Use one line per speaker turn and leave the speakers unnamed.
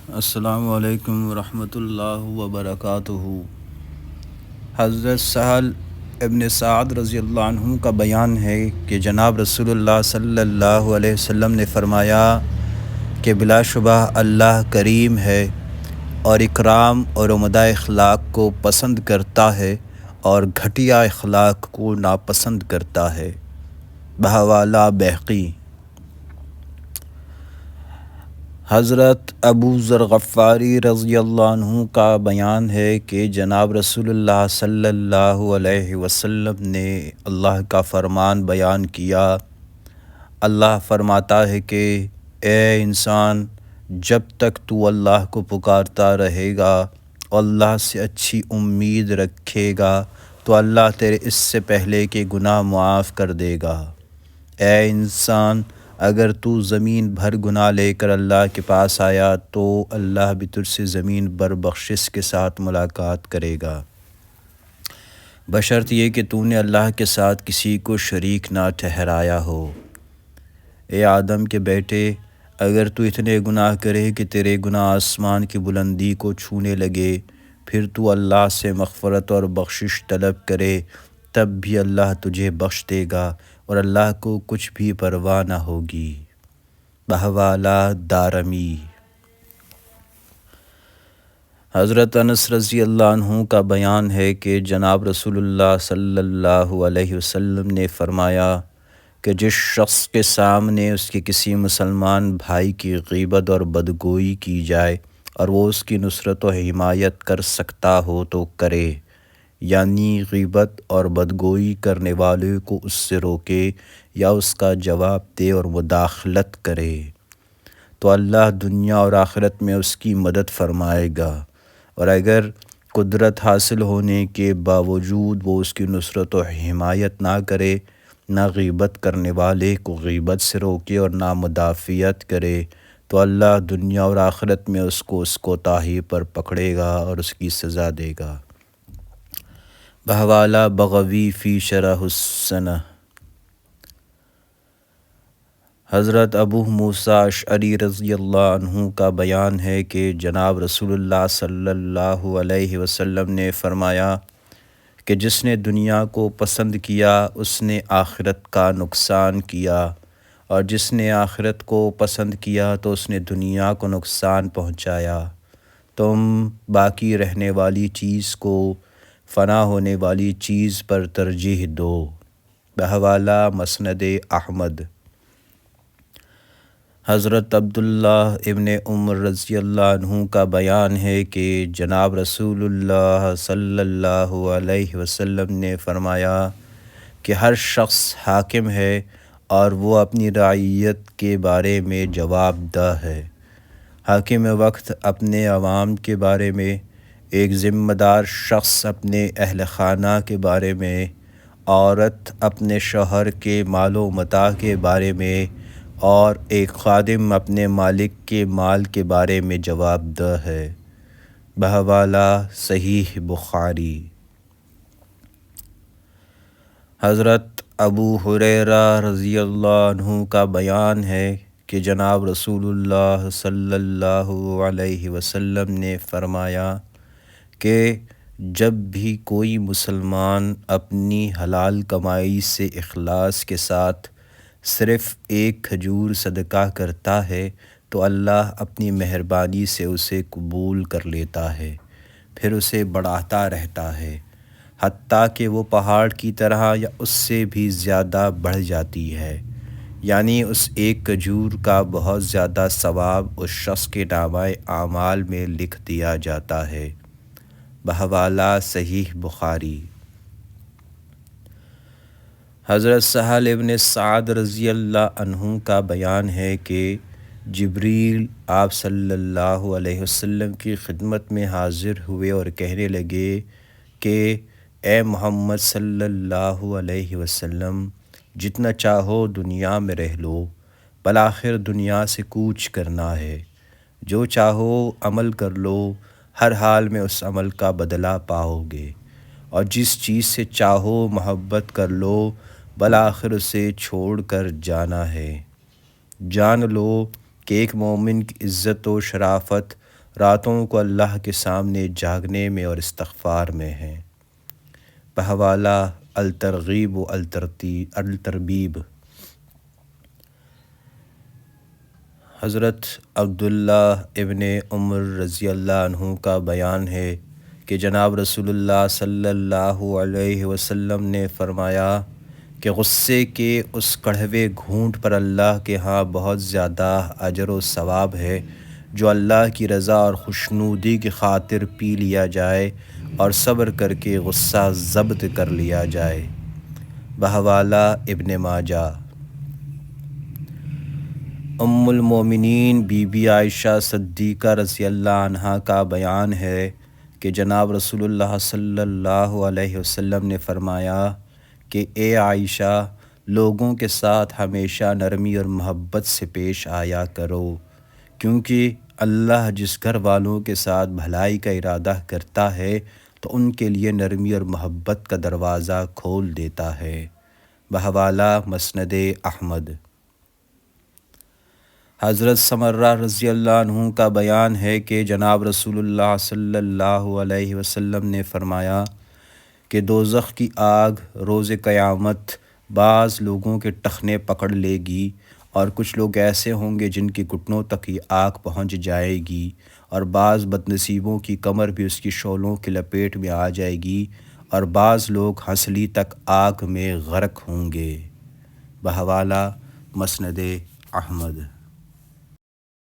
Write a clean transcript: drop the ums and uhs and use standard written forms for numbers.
السلام علیکم ورحمۃ اللہ وبرکاتہ۔ حضرت سہل ابن سعد رضی اللہ عنہ کا بیان ہے کہ جناب رسول اللہ صلی اللہ علیہ وسلم نے فرمایا کہ بلا شبہ اللہ کریم ہے اور اکرام اور عمدہ اخلاق کو پسند کرتا ہے اور گھٹیا اخلاق کو ناپسند کرتا ہے۔ بحوالہ بہقی۔ حضرت ابو ذر غفاری رضی اللہ عنہ کا بیان ہے کہ جناب رسول اللہ صلی اللہ علیہ وسلم نے اللہ کا فرمان بیان کیا۔ اللہ فرماتا ہے کہ اے انسان، جب تک تو اللہ کو پکارتا رہے گا اور اللہ سے اچھی امید رکھے گا تو اللہ تیرے اس سے پہلے کے گناہ معاف کر دے گا۔ اے انسان، اگر تو زمین بھر گناہ لے کر اللہ کے پاس آیا تو اللہ بھی تجھ سے زمین بھر بخشش کے ساتھ ملاقات کرے گا، بشرط یہ کہ تو نے اللہ کے ساتھ کسی کو شریک نہ ٹھہرایا ہو۔ اے آدم کے بیٹے، اگر تو اتنے گناہ کرے کہ تیرے گناہ آسمان کی بلندی کو چھونے لگے، پھر تو اللہ سے مغفرت اور بخشش طلب کرے، تب بھی اللہ تجھے بخش دے گا اور اللہ کو کچھ بھی پرواہ نہ ہوگی۔ بحوالہ دارمی۔ حضرت انس رضی اللہ عنہ کا بیان ہے کہ جناب رسول اللہ صلی اللہ علیہ وسلم نے فرمایا کہ جس شخص کے سامنے اس کے کسی مسلمان بھائی کی غیبت اور بدگوئی کی جائے اور وہ اس کی نصرت و حمایت کر سکتا ہو تو کرے، یعنی غیبت اور بدگوئی کرنے والے کو اس سے روکے یا اس کا جواب دے اور مداخلت کرے، تو اللہ دنیا اور آخرت میں اس کی مدد فرمائے گا، اور اگر قدرت حاصل ہونے کے باوجود وہ اس کی نصرت و حمایت نہ کرے، نہ غیبت کرنے والے کو غیبت سے روکے اور نہ مدافعت کرے، تو اللہ دنیا اور آخرت میں اس کوتاہی پر پکڑے گا اور اس کی سزا دے گا۔ بحوالہ بغوی فی شرح السنہ۔ حضرت ابو موسیٰ اشعری رضی اللہ عنہ کا بیان ہے کہ جناب رسول اللہ صلی اللہ علیہ وسلم نے فرمایا کہ جس نے دنیا کو پسند کیا اس نے آخرت کا نقصان کیا، اور جس نے آخرت کو پسند کیا تو اس نے دنیا کو نقصان پہنچایا۔ تم باقی رہنے والی چیز کو فنا ہونے والی چیز پر ترجیح دو۔ بحوالہ مسند احمد۔ حضرت عبداللہ ابن عمر رضی اللہ عنہ کا بیان ہے کہ جناب رسول اللہ صلی اللہ علیہ وسلم نے فرمایا کہ ہر شخص حاکم ہے اور وہ اپنی رعیت کے بارے میں جواب دہ ہے۔ حاکم وقت اپنے عوام کے بارے میں، ایک ذمہ دار شخص اپنے اہل خانہ کے بارے میں، عورت اپنے شوہر کے مال و متاع کے بارے میں، اور ایک خادم اپنے مالک کے مال کے بارے میں جواب دہ ہے۔ بحوالہ صحیح بخاری۔ حضرت ابو ہریرہ رضی اللہ عنہ کا بیان ہے کہ جناب رسول اللہ صلی اللہ علیہ وسلم نے فرمایا کہ جب بھی کوئی مسلمان اپنی حلال کمائی سے اخلاص کے ساتھ صرف ایک کھجور صدقہ کرتا ہے تو اللہ اپنی مہربانی سے اسے قبول کر لیتا ہے، پھر اسے بڑھاتا رہتا ہے، حتیٰ کہ وہ پہاڑ کی طرح یا اس سے بھی زیادہ بڑھ جاتی ہے، یعنی اس ایک کھجور کا بہت زیادہ ثواب اس شخص کے نامۂ اعمال میں لکھ دیا جاتا ہے۔ بحوالہ صحیح بخاری۔ حضرت سہل ابن سعد رضی اللہ عنہ کا بیان ہے کہ جبریل آپ صلی اللہ علیہ وسلم کی خدمت میں حاضر ہوئے اور کہنے لگے کہ اے محمد صلی اللہ علیہ وسلم، جتنا چاہو دنیا میں رہ لو، بالآخر دنیا سے کوچ کرنا ہے، جو چاہو عمل کر لو، ہر حال میں اس عمل کا بدلہ پاؤ گے، اور جس چیز سے چاہو محبت کر لو، بالآخر اسے چھوڑ کر جانا ہے۔ جان لو کہ ایک مومن کی عزت و شرافت راتوں کو اللہ کے سامنے جاگنے میں اور استغفار میں ہیں۔ بحوالہ الترغیب و التربیب۔ حضرت عبداللہ ابن عمر رضی اللہ عنہ کا بیان ہے کہ جناب رسول اللہ صلی اللہ علیہ وسلم نے فرمایا کہ غصے کے اس کڑوے گھونٹ پر اللہ کے ہاں بہت زیادہ اجر و ثواب ہے جو اللہ کی رضا اور خوشنودی کی خاطر پی لیا جائے اور صبر کر کے غصہ ضبط کر لیا جائے۔ بحوالہ ابن ماجہ۔ ام المومنین بی بی عائشہ صدیقہ رضی اللہ عنہا کا بیان ہے کہ جناب رسول اللہ صلی اللہ علیہ وسلم نے فرمایا کہ اے عائشہ، لوگوں کے ساتھ ہمیشہ نرمی اور محبت سے پیش آیا کرو، کیونکہ اللہ جس گھر والوں کے ساتھ بھلائی کا ارادہ کرتا ہے تو ان کے لیے نرمی اور محبت کا دروازہ کھول دیتا ہے۔ بحوالہ مسند احمد۔ حضرت سمرہ رضی اللہ عنہ کا بیان ہے کہ جناب رسول اللہ صلی اللہ علیہ وسلم نے فرمایا کہ دوزخ کی آگ روز قیامت بعض لوگوں کے ٹخنے پکڑ لے گی، اور کچھ لوگ ایسے ہوں گے جن کی گھٹنوں تک یہ آگ پہنچ جائے گی، اور بعض بدنصیبوں کی کمر بھی اس کی شعلوں کی لپیٹ میں آ جائے گی، اور بعض لوگ ہنسلی تک آگ میں غرق ہوں گے۔ بحوالہ مسند احمد۔